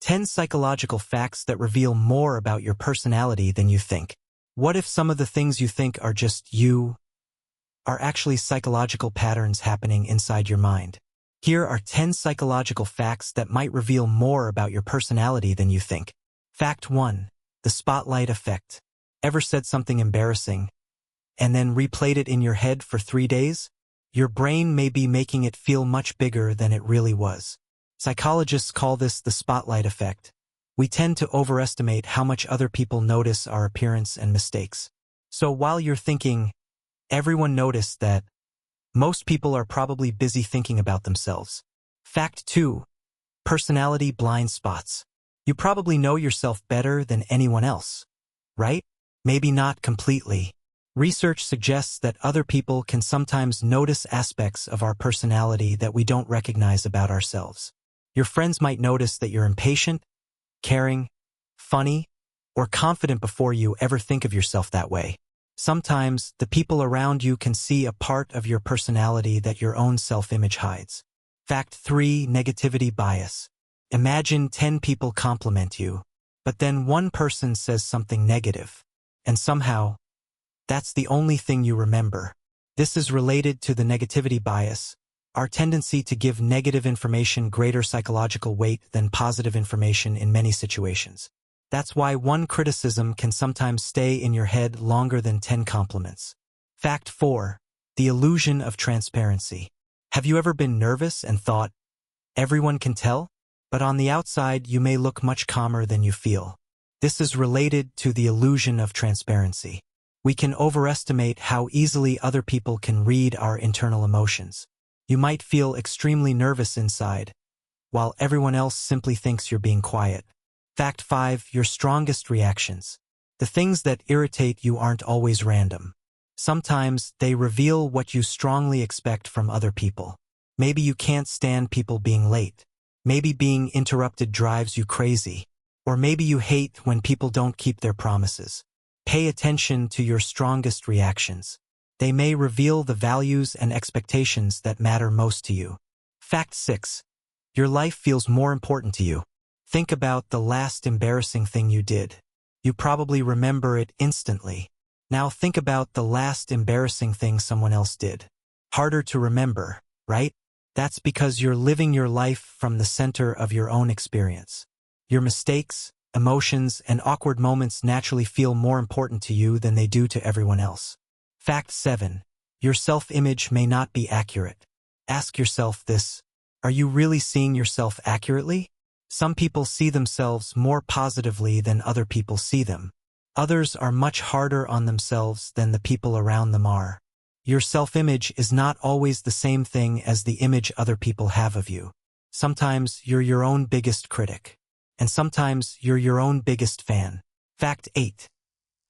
10 psychological facts that reveal more about your personality than you think. What if some of the things you think are just you are actually psychological patterns happening inside your mind? Here are 10 psychological facts that might reveal more about your personality than you think. Fact 1. The spotlight effect. Ever said something embarrassing and then replayed it in your head for 3 days? Your brain may be making it feel much bigger than it really was. Psychologists call this the spotlight effect. We tend to overestimate how much other people notice our appearance and mistakes. So while you're thinking, everyone noticed that, most people are probably busy thinking about themselves. Fact 2. Personality blind spots. You probably know yourself better than anyone else, right? Maybe not completely. Research suggests that other people can sometimes notice aspects of our personality that we don't recognize about ourselves. Your friends might notice that you're impatient, caring, funny, or confident before you ever think of yourself that way. Sometimes, the people around you can see a part of your personality that your own self-image hides. Fact 3. Negativity bias. Imagine 10 people compliment you, but then one person says something negative, and somehow, that's the only thing you remember. This is related to the negativity bias, our tendency to give negative information greater psychological weight than positive information in many situations. That's why one criticism can sometimes stay in your head longer than 10 compliments. Fact 4. The illusion of transparency. Have you ever been nervous and thought, everyone can tell? But on the outside, you may look much calmer than you feel. This is related to the illusion of transparency. We can overestimate how easily other people can read our internal emotions. You might feel extremely nervous inside, while everyone else simply thinks you're being quiet. Fact 5. Your strongest reactions. The things that irritate you aren't always random. Sometimes they reveal what you strongly expect from other people. Maybe you can't stand people being late. Maybe being interrupted drives you crazy. Or maybe you hate when people don't keep their promises. Pay attention to your strongest reactions. They may reveal the values and expectations that matter most to you. Fact 6. Your life feels more important to you. Think about the last embarrassing thing you did. You probably remember it instantly. Now think about the last embarrassing thing someone else did. Harder to remember, right? That's because you're living your life from the center of your own experience. Your mistakes, emotions, and awkward moments naturally feel more important to you than they do to everyone else. Fact 7. Your self-image may not be accurate. Ask yourself this: are you really seeing yourself accurately? Some people see themselves more positively than other people see them. Others are much harder on themselves than the people around them are. Your self-image is not always the same thing as the image other people have of you. Sometimes you're your own biggest critic, and sometimes you're your own biggest fan. Fact 8.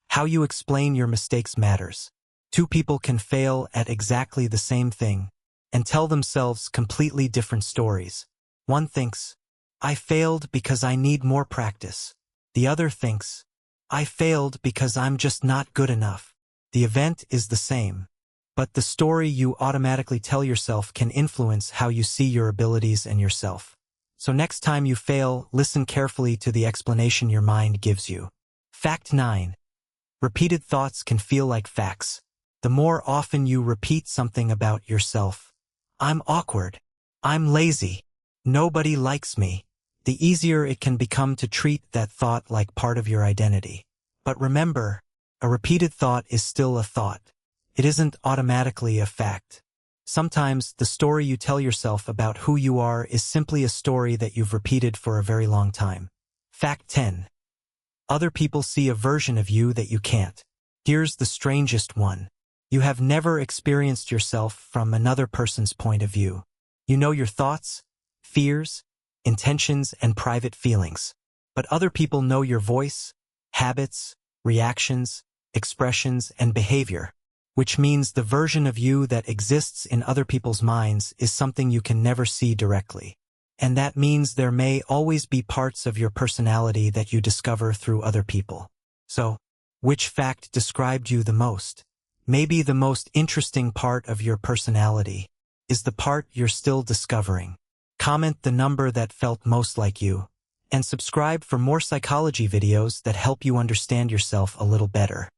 How you explain your mistakes matters. Two people can fail at exactly the same thing and tell themselves completely different stories. One thinks, I failed because I need more practice. The other thinks, I failed because I'm just not good enough. The event is the same, but the story you automatically tell yourself can influence how you see your abilities and yourself. So next time you fail, listen carefully to the explanation your mind gives you. Fact 9. Repeated thoughts can feel like facts. The more often you repeat something about yourself, I'm awkward, I'm lazy, nobody likes me, the easier it can become to treat that thought like part of your identity. But remember, a repeated thought is still a thought. It isn't automatically a fact. Sometimes the story you tell yourself about who you are is simply a story that you've repeated for a very long time. Fact 10. Other people see a version of you that you can't. Here's the strangest one. You have never experienced yourself from another person's point of view. You know your thoughts, fears, intentions, and private feelings. But other people know your voice, habits, reactions, expressions, and behavior, which means the version of you that exists in other people's minds is something you can never see directly. And that means there may always be parts of your personality that you discover through other people. So, which fact described you the most? Maybe the most interesting part of your personality is the part you're still discovering. Comment the number that felt most like you, and subscribe for more psychology videos that help you understand yourself a little better.